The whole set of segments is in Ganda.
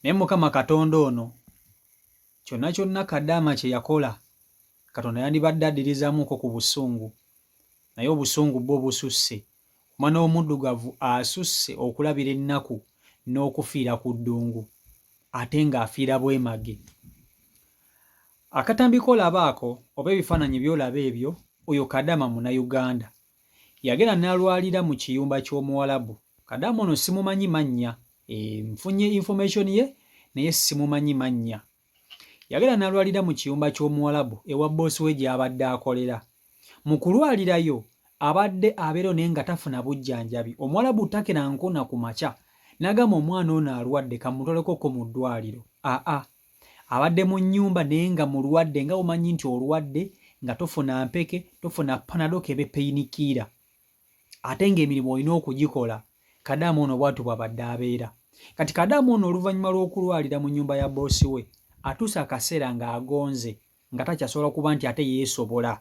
naye Mukama Katonda ono kyonna kyonna Kadaama kye yakola Katonda yandibadde addirizaamuko ku busungu, naye obusungu bwo bususse. Omwana w'omuddugavu asusse okulabira ennaku n'okufiira ku ddungu ate ng'afiira bwemage. Akatambi k'olabaako oba ebifaananyi by'olaba ebyo, oyo Kadaama Munnayuganda. Yagenda n'alwalira mu kiyumba ky'Omuwarabu. Kadaama ono simumanyi mannya, nfunye information ye naye simumanyi mannya. Yagenda n'alwalira mu kiyumba ky'Omuwarabu ewa boosi we gy'abadde akolera. Mu kulwalirayo abadde abeera naye nga tafuna bujjanjabi. Omuwarabu takera nkona ku makya n'agamba omwana ono alwadde kamutwaleko mu ddwaliro. Abadde mu nnyumba naye nga mulwadde, nga omanyi nti olwadde nga tofuna mpeke, tofuna panado kebe peyinikiira, ate ng'emirimu olina okugikola. Kadaama ono bw'atyo bw'abadde abeera. Kati Kadaama ono oluvannyuma lw'okulwalira mu nnyumba ya boosi we atuuse akaseera ng'agonze nga takyasobola kuba nti ate yeesobola.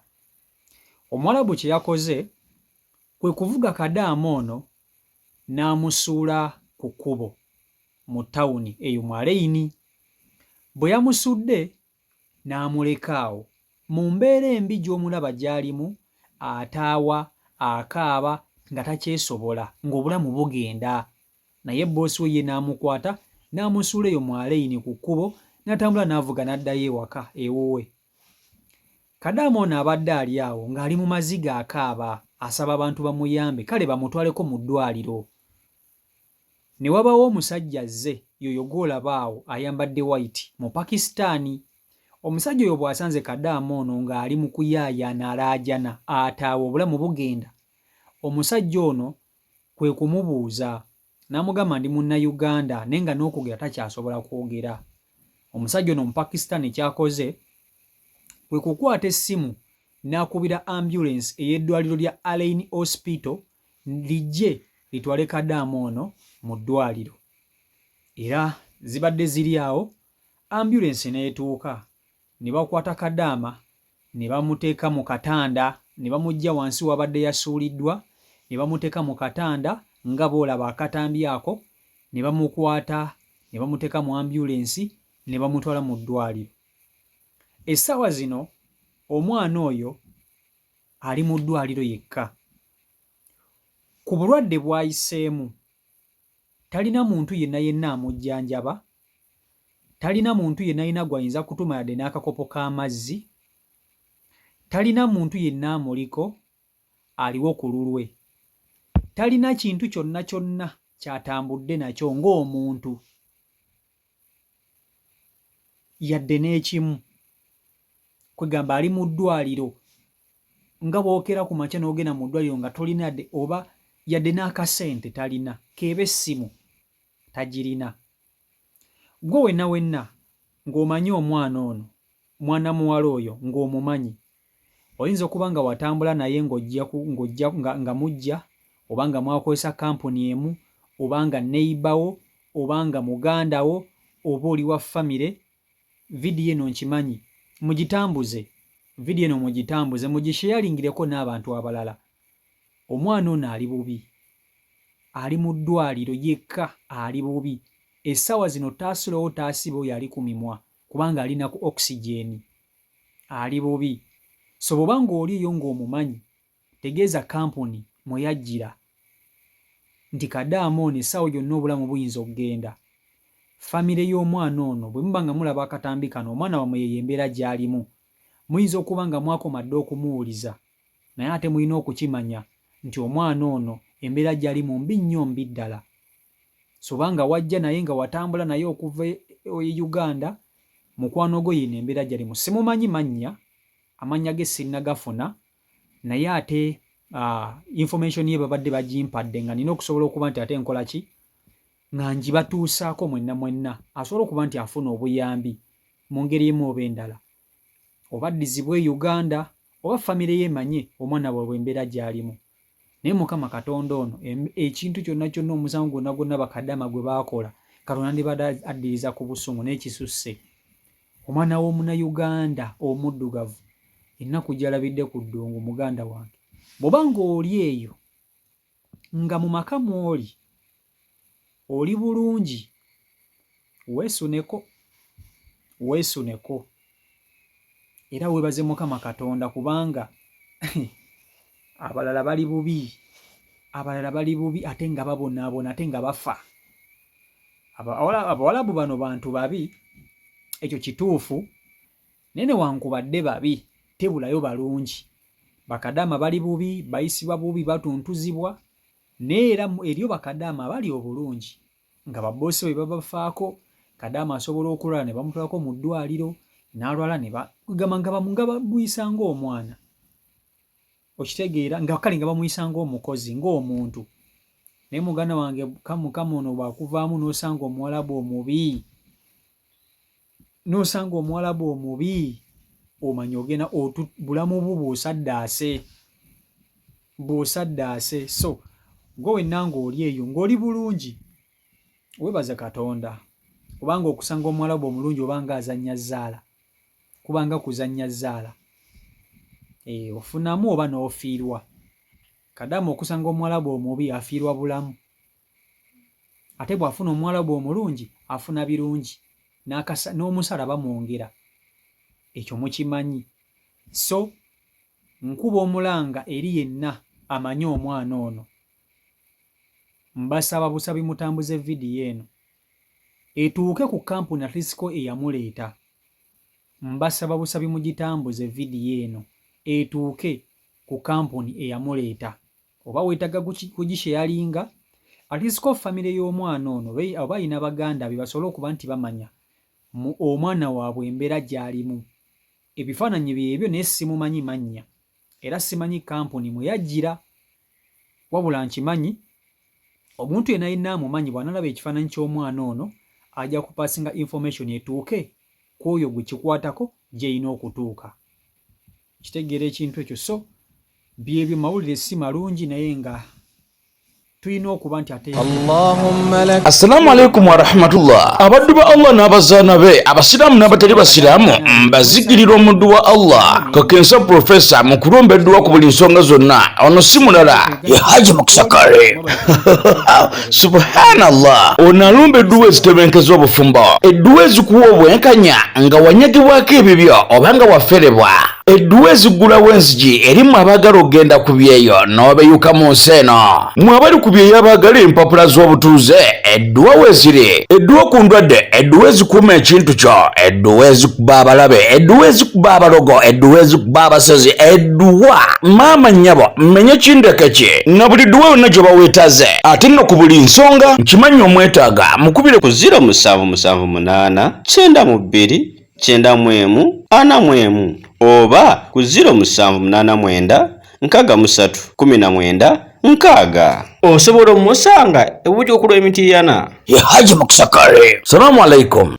Omuwarabu kye yakoze kwe kuvuga Kadaama ono n'amusuula ku kkubo mu ttawuni eyo mu Aleyini. Bwe yamusudde n'amuleka awo mu mbeera embi gy'omulaba gy'alimu, ataawa, akaaba nga takyesobola, ng'obulamu bugenda. Naye boosi we ye n'amukwata n'amusuula eyo mu Aleyini ku kkubo, n'atambula n'avuga n'addayo ewaka ewuwe. Kadaama ono abadde ali awo ng'ali mu maziga akaaba, asaba abantu bamuyambe kale bamutwaleko mu ddwaliro. Ne wabaawo omusajja azze yoyo gw'olaba awo ayambadde white mu Pakistaani. Omusajja oyo bw'asanze Kadaama ono ng'ali mu kuyaayaana alaajana, ataawa obulamu bugenda, omusajja ono kwe kumubuuza n'amugamba ndi Munnayuganda naye nga n'okwogera takyasobola kwogera. Omusajja ono mu Pakistaani ky'akoze kwe kukwata essimu n'akubira ambulance ey'eddwaliro lya Al-Ain Hospital lijje litwale Kadaama ono mu ddwaliro. Era zibadde ziri awo, ambulance n'etuuka ne bakwata Kadaama ne bamuteeka mu katanda, ne bamuggya wansi wabadde yasuuliddwa, ne bamuteeka mu katanda nga boolaba akatambi ako, ne bamukwata ne bamuteeka mu ambulance ne bamutwala mu ddwaliro. Essaawa zino omwana oyo ali mu ddwaliro yekka. Ku bulwadde bw'ayiseemu talina muntu yenna amujjanjaba, talina muntu yenna alina gw'ayinza kutuma yadde n'akakopo k'amazzi, talina muntu yenna amuliko, aliwo ku lulwe. Talina kintu kyonna kyonna ky'atambudde nakyo ng'omuntu, yadde n'ekimu. Kwegamba ali mu ddwaliro nga bw'okera ku makya n'ogenda mu ddwaliro nga tolina yadde oba yadde n'akasente talina, keeba essimu tagirina. Gwe wenna ng'omanyi omwana ono, mwana muwala oyo ng'omumanyi, oyinza okuba nga watambula naye nga mujja, oba nga mwakozesa kampuni emu, oba nga neighbor wo, oba nga muganda wo, oba oli wa famire. Vidiyo eno nkimanyi, mugitambuze, vidiyo eno mugitambuze, mugisharingireko n'abantu abalala. Omwana ono ali bubi, ali mu ddwaliro yekka, ali bubi. Essaawa zino taasulewo taasiba oyo ali ku mimwa kubanga alina ku oxygen, ali bubi. So bw'oba ng'oliyo ng'omumanyi, tegeeza kampuni mwe yajjira nti Kadaama ono essaawa yonna obulamu buyinza okugenda. Famire y'omwana ono bwe muba nga mulaba akatambi kano, omwana wammwe yeyo embeera gy'alimu, muyinza okuba nga mwakomadde okumuwuliza, naye ate mulina okukimanya nti omwana ono embeera gy'alimu mbi nnyo, mbi ddala. So banga wajja naye nga watambula naye okuva e Uganda, mukwano gwo yino embeera gy'alimu. Simumanyi mannya, amannya ge sinnagafuna, naye ate information ye babadde bagimpadde nga nina okusobola okuba nti ate nkola ki, nga njibatuusaako mwenna asobola okuba nti afuna obuyambi mu ngeri emu oba endala, oba addizibwe e Uganda oba famire ye emanye omwana bwe embeera gy'alimu. Naye Mukama Katonda ono ekintu kyonna kyonna, omusango gwonna Bakadaama gwe baakola, Katonda ndibadde addiriza ku busungu n'ekisusse. Omwana w'Omunnayuganda omuddugavu ennaku gy'alabidde ku ddungu, muganda wange, bw'oba ng'oli eyo nga mu maka mw'oli oli bulungi, weesuneko era weebaze Mukama Katonda kubanga abalala bali bubi ate nga babonaabona ate nga bafa. Abawalabu bano bantu babi, ekyo kituufu, nene wankubadde babi tebulayo balungi. Bakadaama bali bubi, bayisibwa bubi, batuntuzibwa, neera eriyo bakadaama bali obulungi nga babbosi bwe babafaako. Kadaama asobola okulwala ne bamutwalako mu ddwaliro n'alwala ne bagamba nga bamuyisa ng'omwana, okitegeera, nga kale nga bamuyisa ng'omukozi, ng'omuntu. Naye muganda wange Mukama ono bwakuvaamu n'osanga Omuwarabu omubi, omanya ogenda bulamu bwo bw'osaddaase. So gwe wenna ng'oli eyo ng'oli bulungi, weebaza Katonda, kubanga okusanga Omuwarabu omulungi obanga azannya zzaala, kubanga kuzannya zzaala, ofunamu oba n'ofiirwa. Kadaama okusanga Omuwarabu omubi afiirwa bulamu, ate bw'afuna Omuwarabu omulungi afuna birungi, n'omusala bamwongera. Ekyo mukimanyi. So nkuba omulanga eri yenna amanyi omwana ono, mbasaba busabi mutambuze vidiyo eno etuuke ku kampuni Atlisco eyamuleeta. Mbasaba busabi mugitambuze vidiyo eno etuuke ku kampuni eyamuleeta. Oba weetaga kugisheyalinga, Atlisco famire y'omwana ono oba ayina baganda be basobole okuba nti bamanya omwana waabwe embeera gy'alimu. Ebifaananyi byebyo naye simumanyi mannya era simanyi kampuni mwe yajjira, wabula nkimanyi omuntu yenna yenna amumanyi bw'analaba ekifaananyi ky'omwana ono ajja kupasinga information etuuke ku oyo gwe kikwatako gy'erina okutuuka. Kitegeera ekintu ekyo. So byebyo mawulire si malungi naye nga tulina okuba nti ate. Assalamu alaikum wa rahmatullah. Abaddu ba Allah n'abazaana be, abasiraamu n'abatali basiraamu, mbazikirira omuddu wa Allah Kakensa Professor mu kulombeddwa ku buli nsonga zonna. Ono si mulala ye Haji Mukisakale. Subhanallah. Ono alombeddwa ezitebenkeza obufumbo, edduwa ezikuwa obwenkanya nga wanyagibwako ebibyo oba nga waferebwa, edduwa ezigulawo enzigi erimu abaagala okgenda ku byeyo n'obeyuka mu nsi eno. Mwe abali ku byeyo abaagala empapula z'obutuuze, edduwa weeziri, edduwa ku ndwadde, edduwa ezikuuma ekintu kyo, edduwa ezikuba abalabe, edduwa ezikuba abalogo, edduwa ezikuba abasazi, edduwa maama nnyabo mmenye kindeke ki na buli dduwa yonna gye baweetaze. Ate nno ku buli nsonga nkimanyi omwetaaga mukubire ku 0778 92 91 41 oba ku 0789 63 19 6. Osobola omusanga ebuuti okulwa emitiiyana. ye Haji Mukisakale. Salamu alaikum.